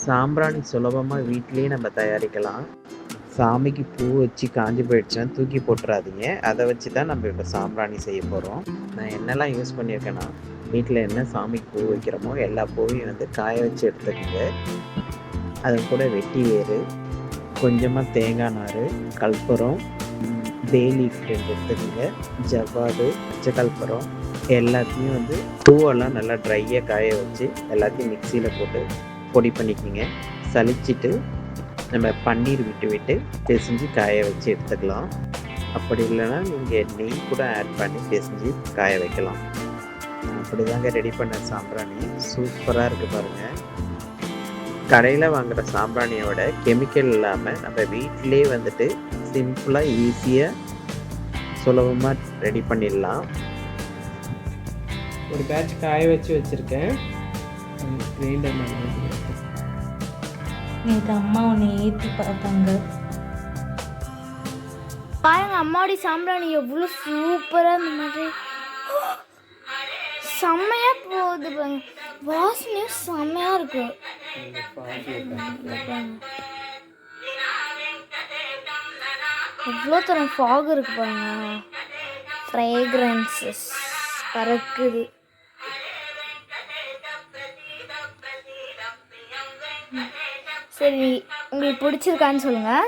சாம்பிராணி சுலபமாக வீட்டிலேயே நம்ம தயாரிக்கலாம். சாமிக்கு பூ வச்சு காஞ்சி போயிடுச்சுன்னா தூக்கி போட்டுறாதீங்க. அதை வச்சு தான் நம்ம இப்போ சாம்பிராணி செய்ய போகிறோம். நான் என்னெல்லாம் யூஸ் பண்ணியிருக்கேன்னா, வீட்டில் என்ன சாமிக்கு பூ வைக்கிறோமோ எல்லா பூவையும் வந்து காய வச்சு எடுத்துக்கோங்க. அது கூட வெட்டி வேறு, கொஞ்சமாக தேங்காய் நார், கற்பூரம், பே லீஃப் 2 எடுத்துக்கோங்க, ஜவ்வாது, பச்சை கற்பூரம் எல்லாத்தையும் வந்து பூவெல்லாம் நல்லா ட்ரையாக காய வச்சு எல்லாத்தையும் மிக்சியில் போட்டு பொடி பண்ணிக்கோங்க. சலிச்சிட்டு நம்ம பன்னீர் விட்டு பிசைஞ்சு காய வச்சு எடுத்துக்கலாம். அப்படி இல்லைன்னா நீங்கள் நெய் கூட ஆட் பண்ணி பிசைஞ்சு காய வைக்கலாம். அப்படி தாங்க ரெடி பண்ண சாம்பிராணி சூப்பராக இருக்குது பாருங்கள். கடையில் வாங்குகிற சாம்பிராணியோட கெமிக்கல் இல்லாமல் நம்ம வீட்டிலே வந்துட்டு சிம்பிளாக ஈஸியாக சுலபமாக ரெடி பண்ணிடலாம். ஒரு பேட்ச் காய வச்சு வச்சுருக்கேன். கிரைண்டர் நேற்று அம்மா உன்னை ஏற்றி பார்த்தாங்க பாருங்க, அம்மாவுடைய சாம்பிராணி எவ்வளோ சூப்பராக இந்த மாதிரி செம்மையாக போகுது பாருங்க. வாசனையும் செம்மையாக இருக்கு. எவ்வளோ தரம் ஃபாக் இருக்கு பாருங்க. ஃப்ரேக்ரன்சஸ் பறக்குது. சரி, உங்களுக்கு பிடிச்சிருக்கான்னு சொல்லுங்கள்.